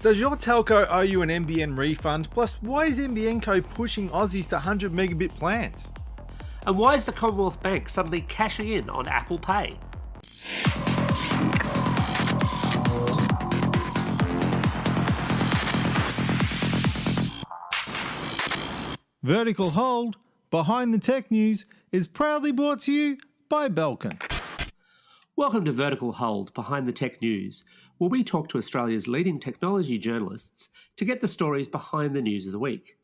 Does your telco owe you an NBN refund? Plus, why is NBN Co pushing Aussies to 100 megabit plans? And why is the Commonwealth Bank suddenly cashing in on Apple Pay? Vertical Hold, Behind the Tech News, is proudly brought to you by Belkin. Welcome to Vertical Hold, Behind the Tech News, where we talk to Australia's leading technology journalists to get the stories behind the news of the week.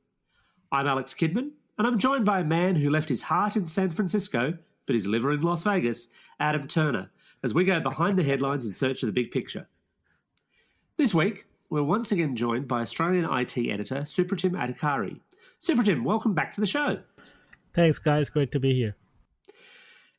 I'm Alex Kidman, and I'm joined by a man who left his heart in San Francisco, but his liver in Las Vegas, Adam Turner, as we go behind the headlines in search of the big picture. This week, we're once again joined by Australian IT editor Supratim Adhikari. Supratim, welcome back to the show. Thanks, guys. Great to be here.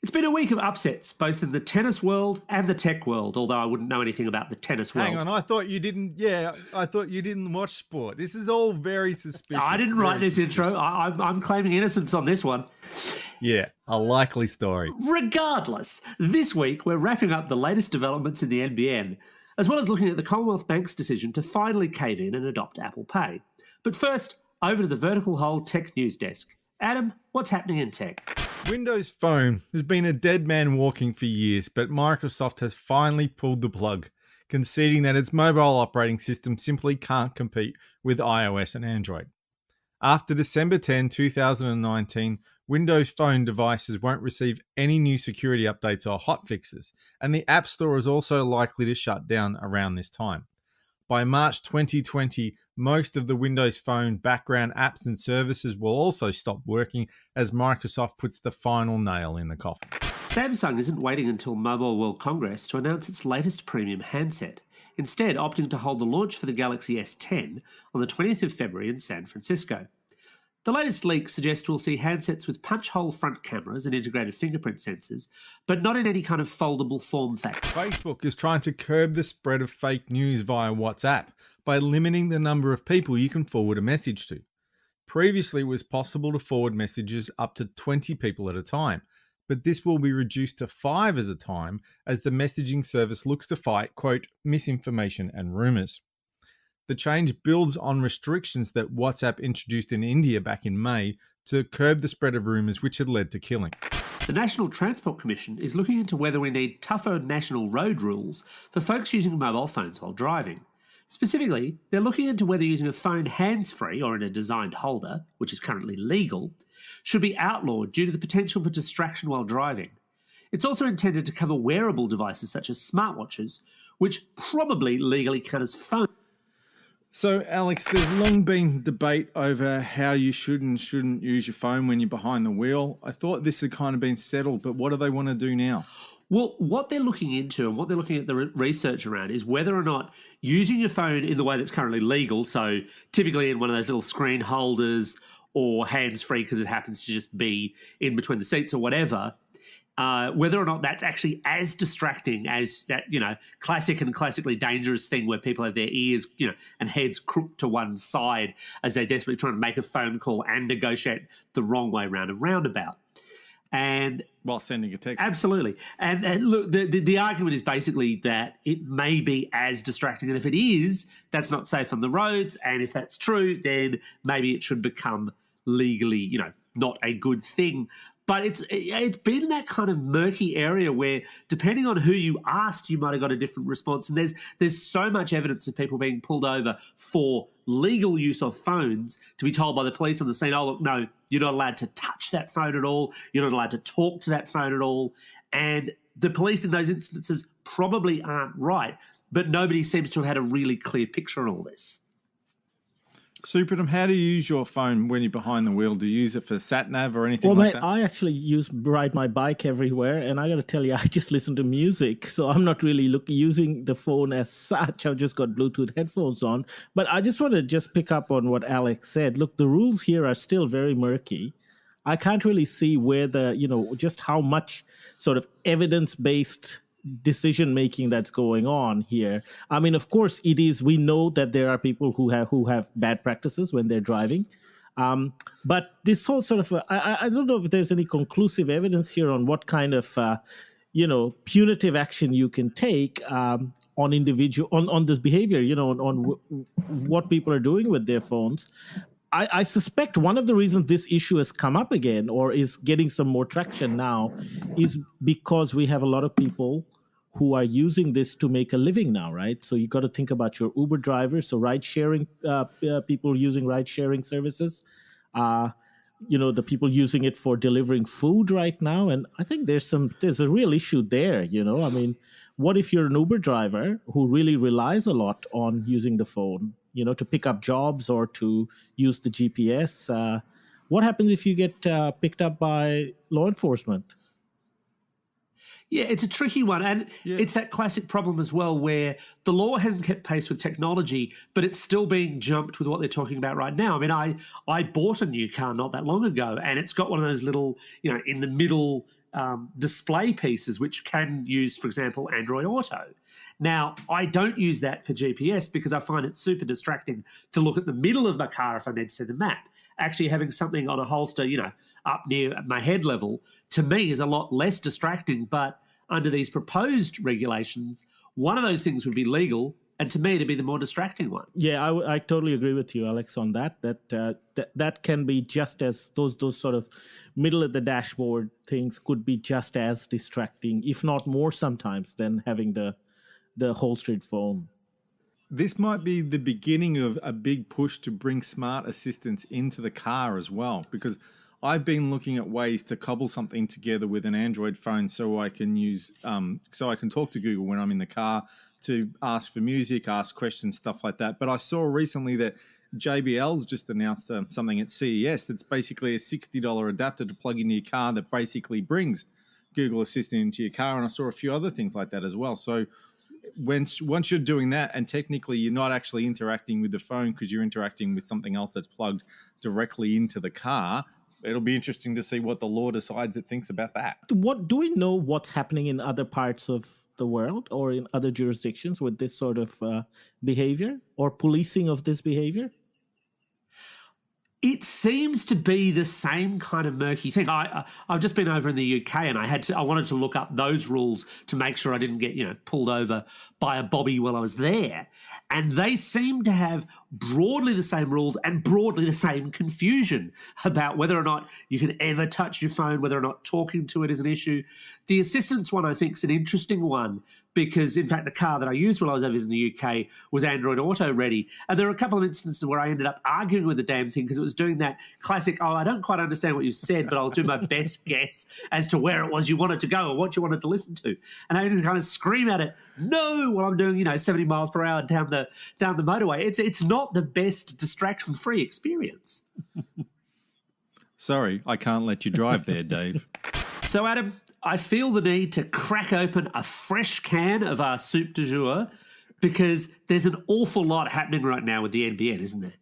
It's been a week of upsets, both in the tennis world and the tech world, although I wouldn't know anything about the tennis world. Hang on, I thought you didn't watch sport. This is all very suspicious. I didn't write this intro. I'm claiming innocence on this one. Yeah, a likely story. Regardless, this week we're wrapping up the latest developments in the NBN, as well as looking at the Commonwealth Bank's decision to finally cave in and adopt Apple Pay. But first, over to the Vertical Hold Tech News Desk. Adam, what's happening in tech? Windows Phone has been a dead man walking for years, but Microsoft has finally pulled the plug, conceding that its mobile operating system simply can't compete with iOS and Android. After December 10, 2019, Windows Phone devices won't receive any new security updates or hotfixes, and the App Store is also likely to shut down around this time. By March 2020, most of the Windows Phone background apps and services will also stop working as Microsoft puts the final nail in the coffin. Samsung isn't waiting until Mobile World Congress to announce its latest premium handset, instead opting to hold the launch for the Galaxy S10 on the 20th of February in San Francisco. The latest leaks suggest we'll see handsets with punch-hole front cameras and integrated fingerprint sensors, but not in any kind of foldable form factor. Facebook is trying to curb the spread of fake news via WhatsApp by limiting the number of people you can forward a message to. Previously, it was possible to forward messages up to 20 people at a time, but this will be reduced to 5 at a time as the messaging service looks to fight, quote, misinformation and rumours. The change builds on restrictions that WhatsApp introduced in India back in May to curb the spread of rumours which had led to killing. The National Transport Commission is looking into whether we need tougher national road rules for folks using mobile phones while driving. Specifically, they're looking into whether using a phone hands-free or in a designed holder, which is currently legal, should be outlawed due to the potential for distraction while driving. It's also intended to cover wearable devices such as smartwatches, which probably legally count as phones. So, Alex, there's long been debate over how you should and shouldn't use your phone when you're behind the wheel. I thought this had kind of been settled, but what do they want to do now? Well, what they're looking into and what they're looking at the research around is whether or not using your phone in the way that's currently legal, so typically in one of those little screen holders or hands-free because it happens to just be in between the seats or whatever, whether or not that's actually as distracting as that, classic and classically dangerous thing where people have their ears, and heads crooked to one side as they're desperately trying to make a phone call and negotiate the wrong way round and roundabout. And while sending a text. Absolutely. And look, the argument is basically that it may be as distracting. And if it is, that's not safe on the roads. And if that's true, then maybe it should become legally, not a good thing. But it's been in that kind of murky area where, depending on who you asked, you might have got a different response. And there's so much evidence of people being pulled over for legal use of phones to be told by the police on the scene, oh, look, no, you're not allowed to touch that phone at all. You're not allowed to talk to that phone at all. And the police in those instances probably aren't right, but nobody seems to have had a really clear picture on all this. Supratim, how do you use your phone when you're behind the wheel? Do you use it for sat-nav or anything like that? I actually ride my bike everywhere, and I got to tell you, I just listen to music, so I'm not really using the phone as such. I've just got Bluetooth headphones on. But I just want to pick up on what Alex said. Look, the rules here are still very murky. I can't really see where just how much sort of evidence-based decision making that's going on here. I mean, of course, it is. We know that there are people who have bad practices when they're driving, but this whole sort of I don't know if there's any conclusive evidence here on what kind of punitive action you can take. on individual on this behavior, what people are doing with their phones. I suspect one of the reasons this issue has come up again or is getting some more traction now is because we have a lot of people who are using this to make a living now, right? So you got to think about your Uber drivers, so ride sharing, people using ride sharing services, the people using it for delivering food right now. And I think there's a real issue there. I mean, what if you're an Uber driver who really relies a lot on using the phone, to pick up jobs or to use the GPS? What happens if you get picked up by law enforcement? Yeah, it's a tricky one. And it's that classic problem as well where the law hasn't kept pace with technology, but it's still being jumped with what they're talking about right now. I mean, I bought a new car not that long ago, and it's got one of those little, in the middle display pieces, which can use, for example, Android Auto. Now, I don't use that for GPS because I find it super distracting to look at the middle of my car if I need to see the map. Actually having something on a holster, up near my head level, to me is a lot less distracting. But under these proposed regulations, one of those things would be legal, and to me, it'd be the more distracting one. Yeah, I totally agree with you, Alex, on that. That can be just as those sort of middle of the dashboard things could be just as distracting, if not more sometimes, than having the holstered phone. This might be the beginning of a big push to bring smart assistants into the car as well, because I've been looking at ways to cobble something together with an Android phone so I can talk to Google when I'm in the car to ask for music, ask questions, stuff like that. But I saw recently that JBL's just announced something at CES that's basically a $60 adapter to plug into your car that basically brings Google Assistant into your car. And I saw a few other things like that as well. So once you're doing that, and technically you're not actually interacting with the phone because you're interacting with something else that's plugged directly into the car, it'll be interesting to see what the law decides it thinks about that. Do we know what's happening in other parts of the world or in other jurisdictions with this sort of behavior or policing of this behavior? It seems to be the same kind of murky thing. I've just been over in the UK, and I wanted to look up those rules to make sure I didn't get pulled over by a bobby while I was there. And they seem to have broadly the same rules and broadly the same confusion about whether or not you can ever touch your phone, whether or not talking to it is an issue. The assistance one, I think, is an interesting one because, in fact, the car that I used when I was over in the UK was Android Auto ready. And there were a couple of instances where I ended up arguing with the damn thing because it was doing that classic, I don't quite understand what you said, but I'll do my best guess as to where it was you wanted to go or what you wanted to listen to. And I had to kind of scream at it, no, while I'm doing, 70 miles per hour down the motorway. It's not the best distraction-free experience. Sorry, I can't let you drive there, Dave. So, Adam, I feel the need to crack open a fresh can of our soup du jour because there's an awful lot happening right now with the NBN, isn't there?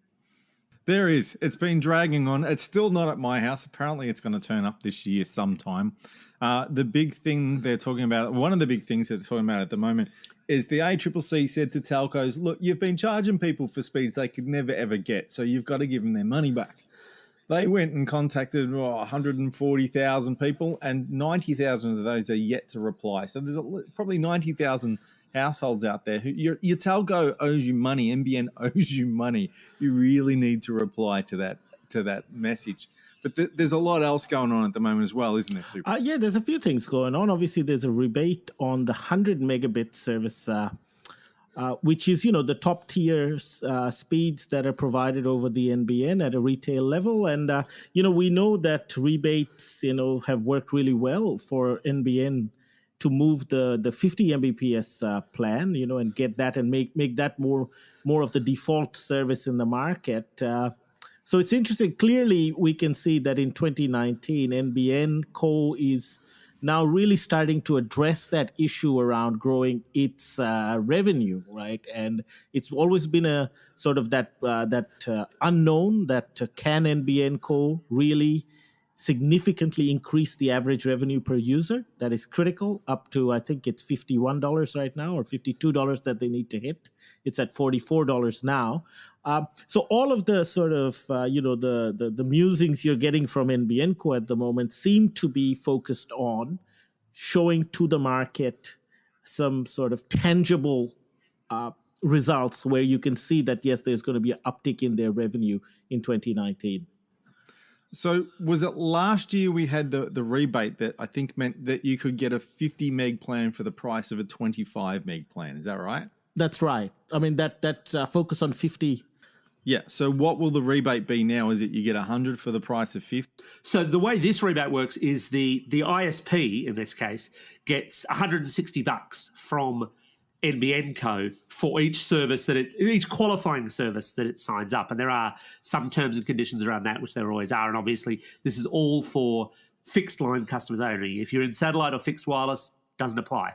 There is. It's been dragging on. It's still not at my house. Apparently, it's going to turn up this year sometime. The big thing they're talking about, one of the big things they're talking about at the moment is the ACCC said to telcos, look, you've been charging people for speeds they could never, ever get, so you've got to give them their money back. They went and contacted 140,000 people, and 90,000 of those are yet to reply. So there's probably 90,000 households out there who your telco owes you money, NBN owes you money. You really need to reply to that message. But there's a lot else going on at the moment as well, isn't there, Super? Yeah, there's a few things going on. Obviously, there's a rebate on the 100 megabit service, which is, the top tier speeds that are provided over the NBN at a retail level. And, we know that rebates, have worked really well for NBN to move the 50 Mbps plan, and get that and make that more of the default service in the market. So it's interesting. Clearly, we can see that in 2019, NBN Co. is now really starting to address that issue around growing its revenue, right? And it's always been a sort of that unknown that can NBN Co. really significantly increase the average revenue per user. That is critical, up to, I think it's $51 right now, or $52 that they need to hit. It's at $44 now. So all of the sort of, the musings you're getting from NBN Co. at the moment seem to be focused on showing to the market some sort of tangible results where you can see that, yes, there's going to be an uptick in their revenue in 2019. So was it last year we had the rebate that I think meant that you could get a 50 meg plan for the price of a 25 meg plan? Is that right? That's right. I mean, that focus on 50. Yeah. So what will the rebate be now? Is it you get 100 for the price of 50? So the way this rebate works is the ISP, in this case, gets $160 from NBN Co for each service each qualifying service that it signs up. And there are some terms and conditions around that, which there always are. And obviously, this is all for fixed line customers only. If you're in satellite or fixed wireless, doesn't apply.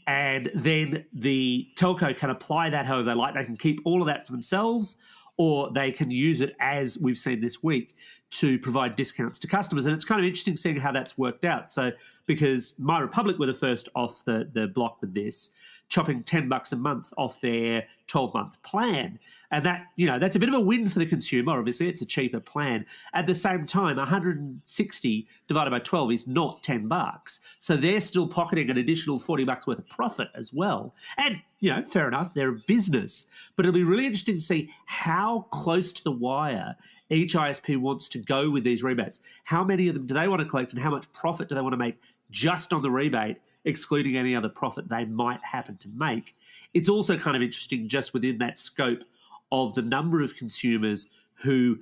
And then the telco can apply that however they like. They can keep all of that for themselves, or they can use it, as we've seen this week, to provide discounts to customers. And it's kind of interesting seeing how that's worked out. So because My Republic were the first off the block with this, chopping $10 a month off their 12-month plan. And that, that's a bit of a win for the consumer. Obviously, it's a cheaper plan. At the same time, 160 divided by 12 is not $10. So they're still pocketing an additional $40 worth of profit as well. And, fair enough, they're a business. But it'll be really interesting to see how close to the wire each ISP wants to go with these rebates. How many of them do they want to collect, and how much profit do they want to make just on the rebate, excluding any other profit they might happen to make? It's also kind of interesting just within that scope of the number of consumers who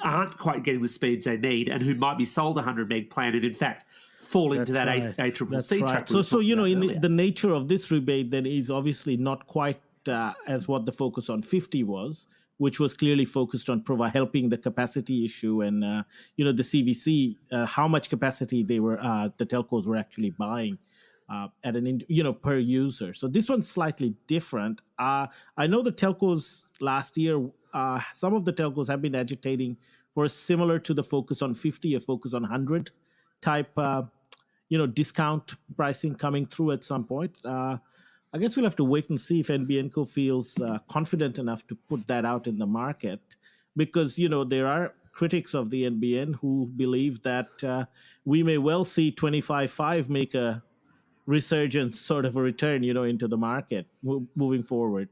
aren't quite getting the speeds they need and who might be sold a 100 meg plan and in fact fall into that ACCC trap. So the nature of this rebate then is obviously not quite as what the focus on 50 was, which was clearly focused on helping the capacity issue and the CVC, how much capacity the telcos were actually buying at per user. So this one's slightly different. I know the telcos last year, some of the telcos have been agitating for similar to the focus on 50, a focus on 100 type, discount pricing coming through at some point. I guess we'll have to wait and see if NBN Co feels confident enough to put that out in the market, because, there are critics of the NBN who believe that we may well see 25.5 make a resurgence, sort of a return, into the market moving forward.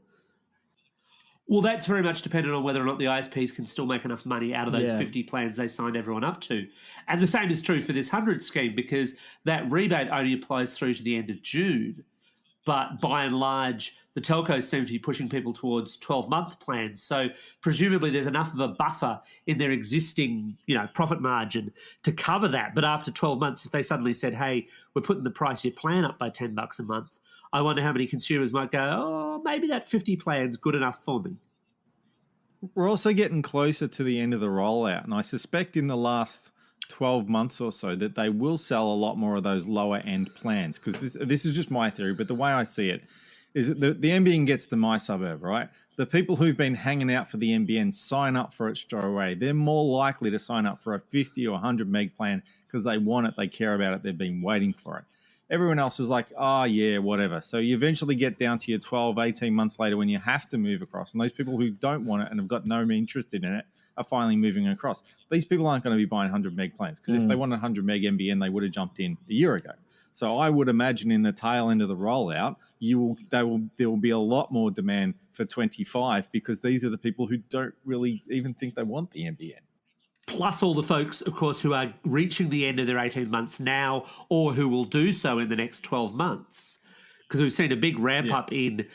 Well, that's very much dependent on whether or not the ISPs can still make enough money out of those 50 plans they signed everyone up to. And the same is true for this 100 scheme, because that rebate only applies through to the end of June. But by and large, the telcos seem to be pushing people towards 12-month plans. So presumably there's enough of a buffer in their existing, profit margin to cover that. But after 12 months, if they suddenly said, hey, we're putting the price of your plan up by $10 a month, I wonder how many consumers might go, oh, maybe that 50 plan's good enough for me. We're also getting closer to the end of the rollout, and I suspect in the last 12 months or so that they will sell a lot more of those lower end plans, because this is just my theory, but the way I see it is that the NBN gets to my suburb, right? The people who've been hanging out for the NBN sign up for it straight away. They're more likely to sign up for a 50 or 100 meg plan because they want it, they care about it, they've been waiting for it. Everyone else is like, oh, yeah, whatever. So you eventually get down to your 12, 18 months later when you have to move across. And those people who don't want it and have got no interest in it are finally moving across. These people aren't going to be buying 100 meg plans, because if they want a 100 meg NBN, they would have jumped in a year ago. So I would imagine in the tail end of the rollout, there will be a lot more demand for 25, because these are the people who don't really even think they want the NBN. Plus all the folks, of course, who are reaching the end of their 18 months now, or who will do so in the next 12 months. Because we've seen a big ramp up in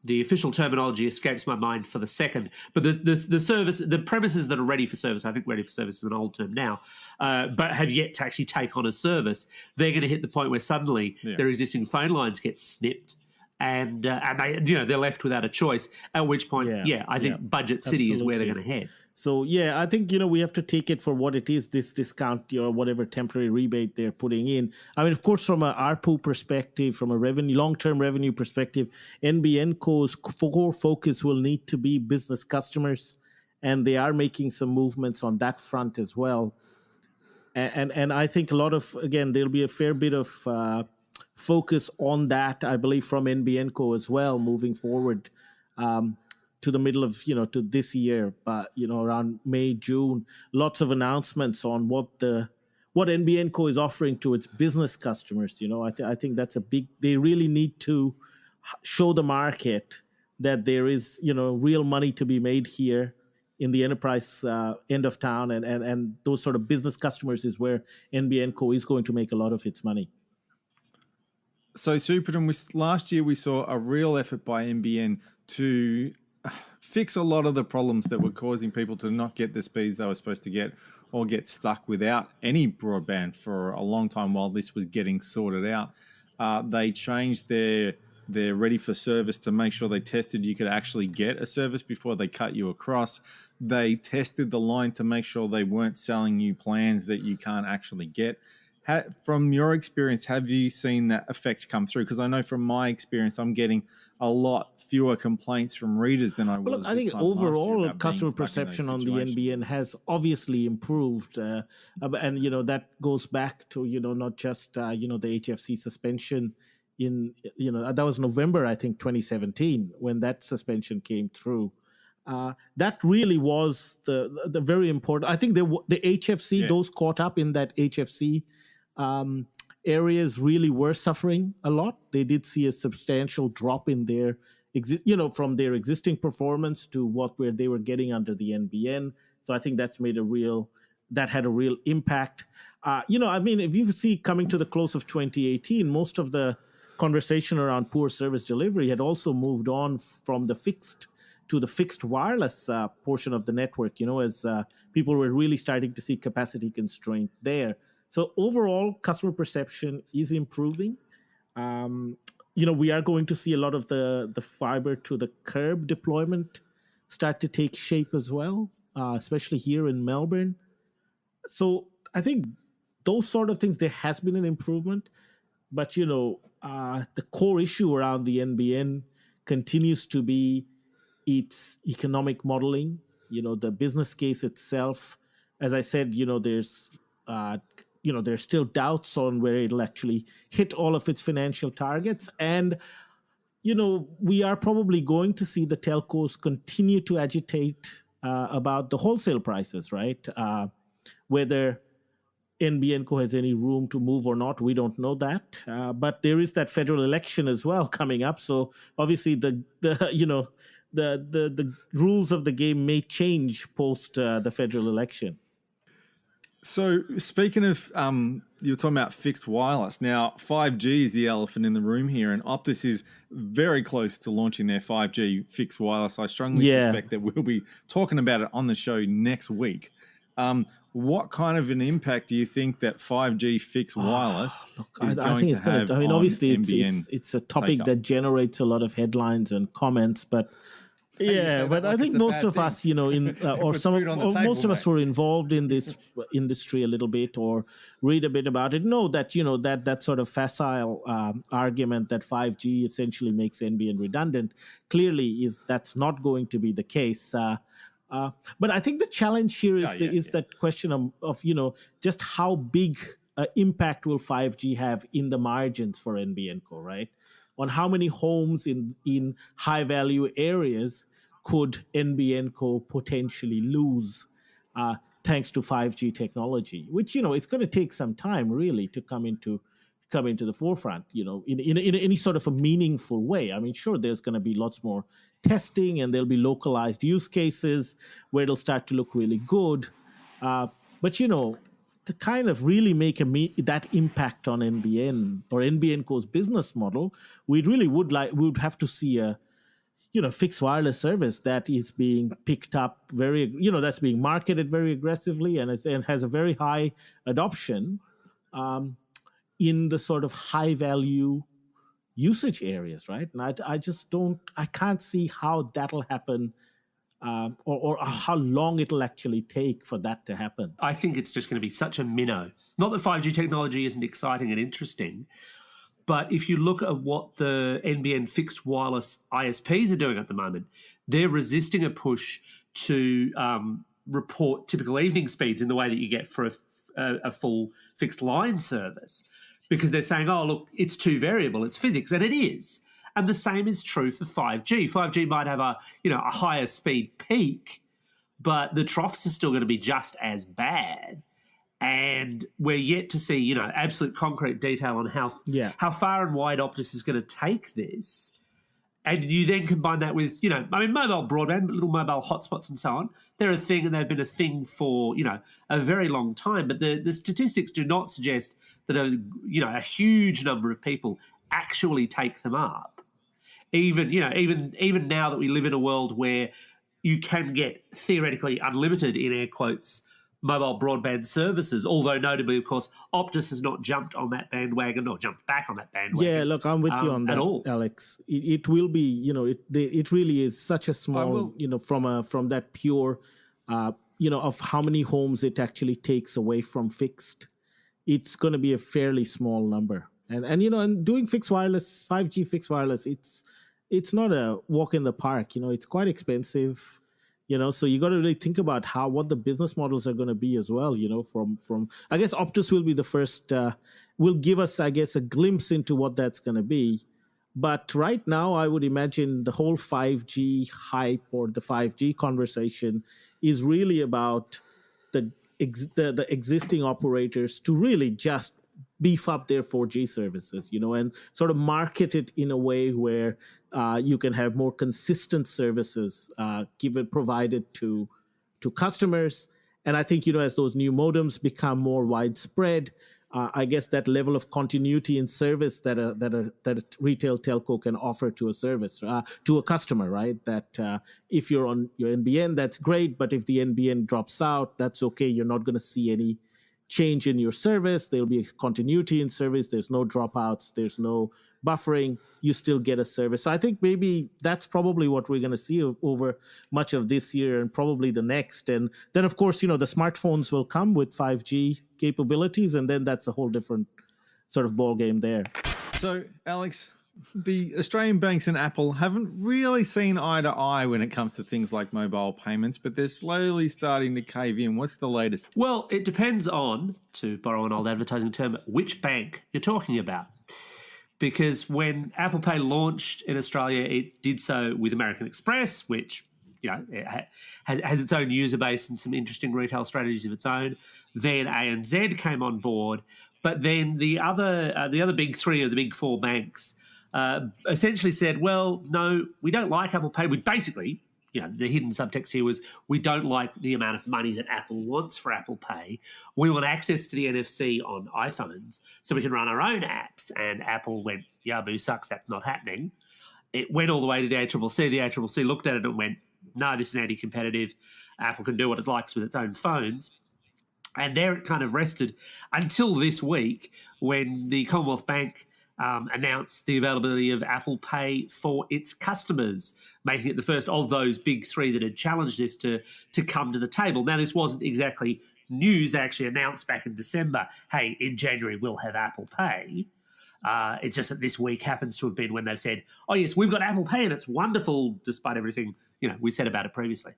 the official terminology escapes my mind for the second, but the service, the premises that are ready for service, I think ready for service is an old term now, but have yet to actually take on a service, they're going to hit the point where suddenly their existing phone lines get snipped. And they, they're left without a choice. At which point, I think Budget City is where they're going to head. So, I think, we have to take it for what it is, this discount or whatever temporary rebate they're putting in. I mean, of course, from a ARPU perspective, from a long-term revenue perspective, NBN Co's core focus will need to be business customers, and they are making some movements on that front as well. And I think there'll be a fair bit of focus on that, I believe, from NBN Co as well, moving forward to the middle of, to this year, but, around May, June, lots of announcements on what NBN Co is offering to its business customers. I think that's they really need to show the market that there is, real money to be made here in the enterprise end of town, and those sort of business customers is where NBN Co is going to make a lot of its money. So, Supratim, last year we saw a real effort by NBN to fix a lot of the problems that were causing people to not get the speeds they were supposed to get, or get stuck without any broadband for a long time while this was getting sorted out. They changed their ready for service to make sure they tested you could actually get a service before they cut you across. They tested the line to make sure they weren't selling you plans that you can't actually get. From your experience, have you seen that effect come through? Because I know from my experience, I'm getting a lot fewer complaints from readers than I was. Well, I think overall customer perception on the NBN has obviously improved, and that goes back to not just the HFC suspension in that was November, I think, 2017 when that suspension came through. That really was the very important. I think the HFC, those caught up in that HFC areas really were suffering a lot. They did see a substantial drop in their from their existing performance to where they were getting under the NBN. So I think that had a real impact. If you see coming to the close of 2018, most of the conversation around poor service delivery had also moved on from the fixed to the fixed wireless portion of the network, as people were really starting to see capacity constraint there. So overall, customer perception is improving. We are going to see a lot of the fiber to the curb deployment start to take shape as well, especially here in Melbourne. So I think those sort of things, there has been an improvement. But, the core issue around the NBN continues to be its economic modeling, the business case itself. As I said, there's still doubts on where it'll actually hit all of its financial targets. And, we are probably going to see the telcos continue to agitate about the wholesale prices, right? Whether NBN Co has any room to move or not, we don't know that. But there is that federal election as well coming up. So obviously the rules of the game may change post the federal election. So speaking of, you're talking about fixed wireless. Now, 5G is the elephant in the room here, and Optus is very close to launching their 5G fixed wireless. I strongly suspect that we'll be talking about it on the show next week. What kind of an impact do you think that 5G fixed wireless is going to have on obviously NBN it's a topic that generates a lot of headlines and comments, but I think most of us, most of us who are involved in this industry a little bit or read a bit about it know that, that sort of facile argument that 5G essentially makes NBN redundant clearly that's not going to be the case. But I think the challenge here is that question of just how big impact will 5G have in the margins for NBN Co, right? On how many homes in high value areas could NBN Co potentially lose thanks to 5G technology, which it's going to take some time really to come into the forefront, in any sort of a meaningful way. I mean, sure, there's going to be lots more testing and there'll be localized use cases where it'll start to look really good. But, to kind of really make that impact on NBN or NBN Co's business model, we would have to see a, fixed wireless service that is being picked up that's being marketed very aggressively and has a very high adoption in the sort of high value usage areas, right? And I can't see how that'll happen or how long it'll actually take for that to happen. I think it's just going to be such a minnow. Not that 5G technology isn't exciting and interesting, but if you look at what the NBN fixed wireless ISPs are doing at the moment, they're resisting a push to report typical evening speeds in the way that you get for a full fixed line service, because they're saying, oh, look, it's too variable, it's physics, and it is. And the same is true for 5G. 5G might have a higher speed peak, but the troughs are still going to be just as bad. And we're yet to see, absolute concrete detail on how far and wide Optus is going to take this. And you then combine that with, mobile broadband, little mobile hotspots and so on. They're a thing, and they've been a thing for, a very long time. But the statistics do not suggest that a huge number of people actually take them up. Even now that we live in a world where you can get theoretically unlimited, in air quotes, mobile broadband services, although notably, of course, Optus has not jumped on that bandwagon or jumped back on that bandwagon. Yeah, look, I'm with you on that, at all. Alex. It will be, it really is such a small, from that pure, of how many homes it actually takes away from fixed. It's going to be a fairly small number. And doing fixed wireless, 5G fixed wireless, it's not a walk in the park. It's quite expensive. So you got to really think about what the business models are going to be as well. From I guess Optus will be the first, will give us, I guess, a glimpse into what that's going to be. But right now, I would imagine the whole 5G hype or the 5G conversation is really about the existing operators to really just beef up their 4G services, and sort of market it in a way where you can have more consistent services provided to customers. And I think, as those new modems become more widespread, I guess that level of continuity in service that a retail telco can offer to a service, to a customer, right? That if you're on your NBN, that's great. But if the NBN drops out, that's okay. You're not going to see any change in your service. There'll be continuity in service. There's no dropouts. There's no buffering. You still get a service. So I think maybe that's probably what we're going to see over much of this year and probably the next. And then, of course, the smartphones will come with 5G capabilities, and then that's a whole different sort of ball game there. So, Alex, the Australian banks and Apple haven't really seen eye to eye when it comes to things like mobile payments, but they're slowly starting to cave in. What's the latest? Well, it depends on, to borrow an old advertising term, which bank you're talking about. Because when Apple Pay launched in Australia, it did so with American Express, which it has its own user base and some interesting retail strategies of its own. Then ANZ came on board, but then the other big three of the big four banks essentially said, well, no, we don't like Apple Pay. We basically, the hidden subtext here was, we don't like the amount of money that Apple wants for Apple Pay. We want access to the NFC on iPhones so we can run our own apps. And Apple went, Yahoo sucks, that's not happening. It went all the way to the ACCC. The ACCC looked at it and went, no, this is anti-competitive. Apple can do what it likes with its own phones. And there it kind of rested until this week when the Commonwealth Bank announced the availability of Apple Pay for its customers, making it the first of those big three that had challenged this to come to the table. Now, this wasn't exactly news. They actually announced back in December, hey, in January we'll have Apple Pay. It's just that this week happens to have been when they've said, oh, yes, we've got Apple Pay and it's wonderful, despite everything we said about it previously.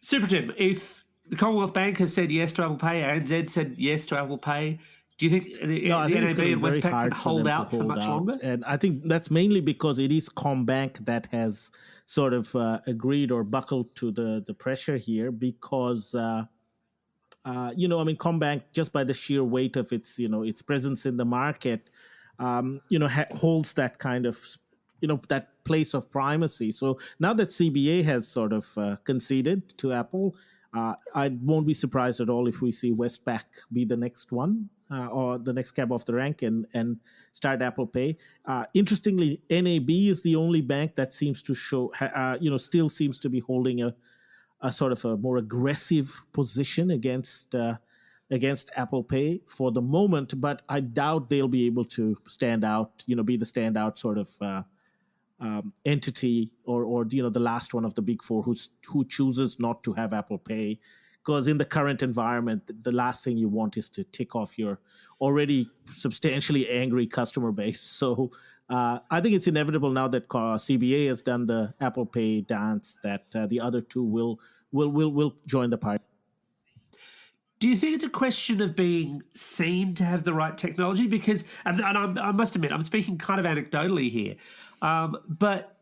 Supratim, if the Commonwealth Bank has said yes to Apple Pay, ANZ said yes to Apple Pay, do you think the NAB and Westpac can hold out for much longer? And I think that's mainly because it is CommBank that has sort of agreed or buckled to the pressure here because, CommBank, just by the sheer weight of its, its presence in the market, holds that kind of, that place of primacy. So now that CBA has sort of conceded to Apple, I won't be surprised at all if we see Westpac be the next one or the next cab off the rank and start Apple Pay. Interestingly, NAB is the only bank that seems to show, still seems to be holding a sort of a more aggressive position against Apple Pay for the moment. But I doubt they'll be able to stand out, be the standout sort of entity or the last one of the big four who chooses not to have Apple Pay, because in the current environment, the last thing you want is to tick off your already substantially angry customer base. So I think it's inevitable now that CBA has done the Apple Pay dance that the other two will join the party. Do you think it's a question of being seen to have the right technology? Because, and I must admit, I'm speaking kind of anecdotally here, but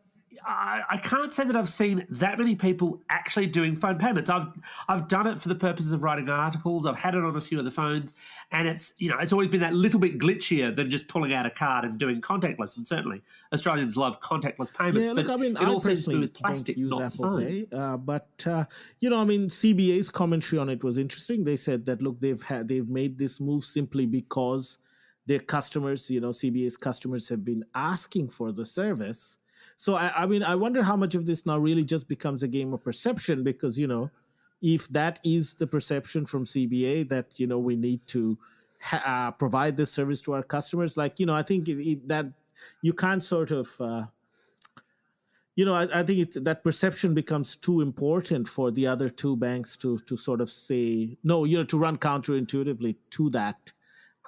I can't say that I've seen that many people actually doing phone payments. I've done it for the purposes of writing articles. I've had it on a few of the phones, and it's always been that little bit glitchier than just pulling out a card and doing contactless. And certainly Australians love contactless payments. Yeah, but look, I mean, it I all seems to be personally with plastic, don't use not Apple Pay, phones. but I mean, CBA's commentary on it was interesting. They said that look, they've made this move simply because their customers, CBA's customers have been asking for the service. So I mean, I wonder how much of this now really just becomes a game of perception because if that is the perception from CBA that we need to provide this service to our customers, like I think that you can't sort of. I think that perception becomes too important for the other two banks to sort of say no, to run counterintuitively to that.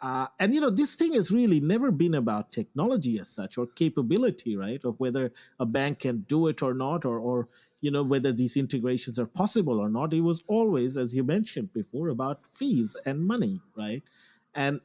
And this thing has really never been about technology as such or capability, right? Of whether a bank can do it or not, or whether these integrations are possible or not. It was always, as you mentioned before, about fees and money, right? And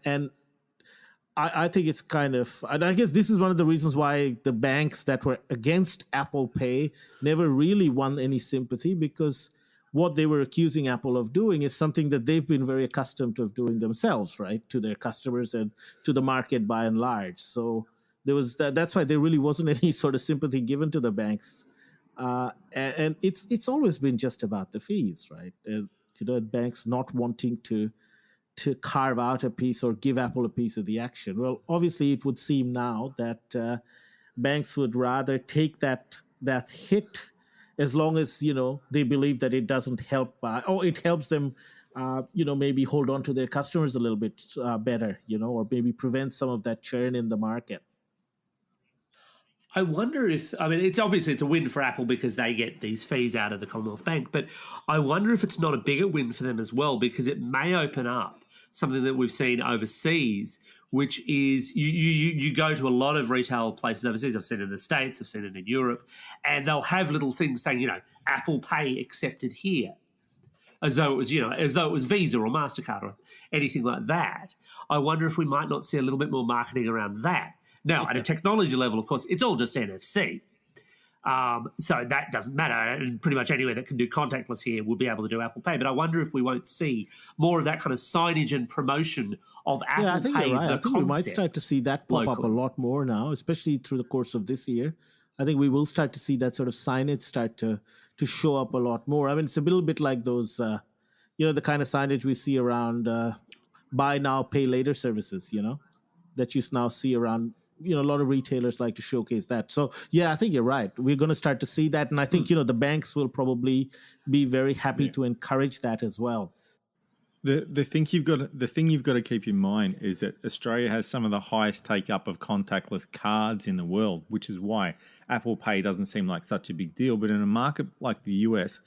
I think it's kind of, and I guess this is one of the reasons why the banks that were against Apple Pay never really won any sympathy, because what they were accusing Apple of doing is something that they've been very accustomed to doing themselves, right, to their customers and to the market by and large. So there was that's why there really wasn't any sort of sympathy given to the banks, and it's always been just about the fees, right? Banks not wanting to carve out a piece or give Apple a piece of the action. Well, obviously, it would seem now that banks would rather take that hit as long as they believe that it doesn't help or it helps them maybe hold on to their customers a little bit better, or maybe prevent some of that churn in the market. I wonder if, I mean, it's a win for Apple because they get these fees out of the Commonwealth Bank, but I wonder if it's not a bigger win for them as well, because it may open up something that we've seen overseas, which is you go to a lot of retail places overseas. I've seen it in the States, I've seen it in Europe, and they'll have little things saying, Apple Pay accepted here, as though it was Visa or MasterCard or anything like that. I wonder if we might not see a little bit more marketing around that. Now, at a technology level, of course, it's all just NFC. So that doesn't matter. And pretty much anywhere that can do contactless here will be able to do Apple Pay. But I wonder if we won't see more of that kind of signage and promotion of Apple Pay. Yeah, I think you're right. I think we might start to see that pop up a lot more now, especially through the course of this year. I think we will start to see that sort of signage start to show up a lot more. I mean, it's a little bit like those, the kind of signage we see around buy now, pay later services, that you now see around. A lot of retailers like to showcase that. So yeah, I think you're right. We're going to start to see that, and I think the banks will probably be very happy to encourage that as well. The thing you've got to keep in mind is that Australia has some of the highest take up of contactless cards in the world, which is why Apple Pay doesn't seem like such a big deal. But in a market like the US,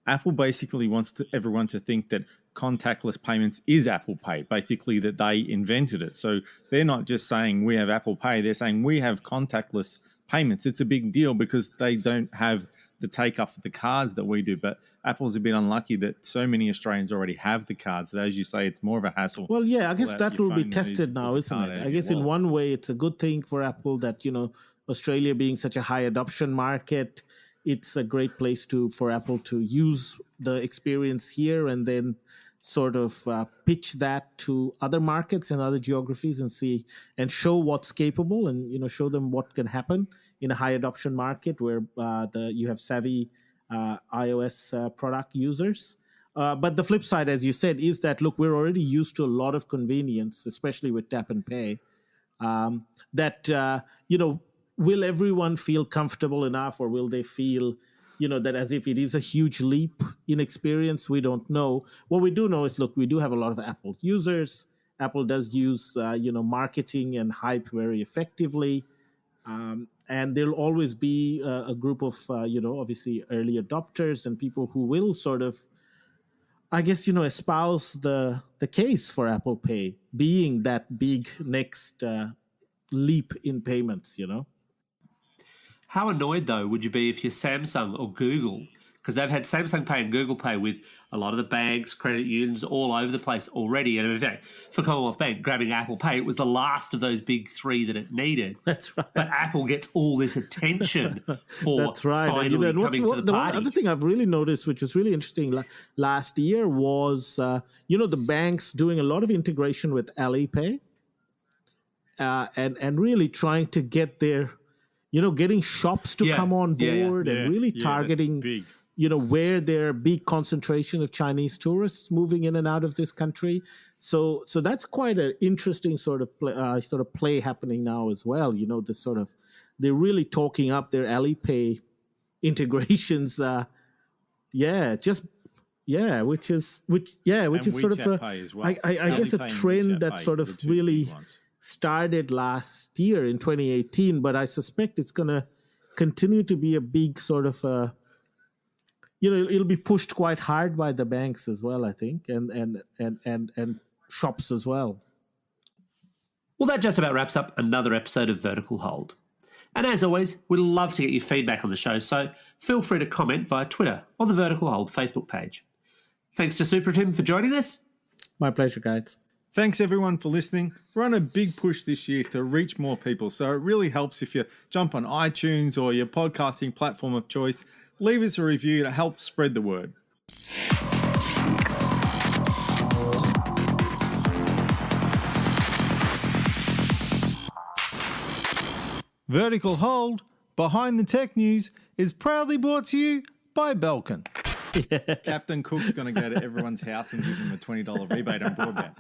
Apple basically wants everyone to think that contactless payments is Apple Pay, basically that they invented it. So they're not just saying we have Apple Pay, they're saying we have contactless payments. It's a big deal because they don't have the take up for the cards that we do. But Apple's a bit unlucky that so many Australians already have the cards that, as you say, it's more of a hassle. Well, yeah, I guess that will be tested now, isn't it? I guess in one way it's a good thing for Apple that, Australia being such a high adoption market, it's a great place for Apple to use the experience here and then sort of pitch that to other markets and other geographies and show what's capable and show them what can happen in a high adoption market where you have savvy iOS product users. But the flip side, as you said, is that look, we're already used to a lot of convenience, especially with tap and pay. Will everyone feel comfortable enough, or will they feel that as if it is a huge leap in experience? We don't know. What we do know is, look, we do have a lot of Apple users. Apple does use, marketing and hype very effectively. And there'll always be a group of, obviously early adopters and people who will sort of, I guess, espouse the case for Apple Pay being that big next leap in payments, How annoyed, though, would you be if you're Samsung or Google because they've had Samsung Pay and Google Pay with a lot of the banks, credit unions all over the place already. And in fact, for Commonwealth Bank, grabbing Apple Pay, it was the last of those big three that it needed. That's right. But Apple gets all this attention for That's right. finally And, coming to the the party. one other thing I've really noticed, which was really interesting last year, was the banks doing a lot of integration with Alipay, and really trying to get their, getting shops to come on board and really targeting, big. Where there are big concentration of Chinese tourists moving in and out of this country. So that's quite an interesting sort of play happening now as well. This sort of, they're really talking up their Alipay integrations. Which is sort of I guess a trend that sort of really started last year in 2018, but I suspect it's going to continue to be a big sort of it'll be pushed quite hard by the banks as well, I think, and shops as well. Well, that just about wraps up another episode of Vertical Hold. And as always, we'd love to get your feedback on the show, so feel free to comment via Twitter or the Vertical Hold Facebook page. Thanks to Supratim for joining us. My pleasure, guys. Thanks everyone for listening. We're on a big push this year to reach more people, so it really helps if you jump on iTunes or your podcasting platform of choice. Leave us a review to help spread the word. Vertical Hold, Behind the Tech News, is proudly brought to you by Belkin. Captain Cook's going to go to everyone's house and give them a $20 rebate on broadband.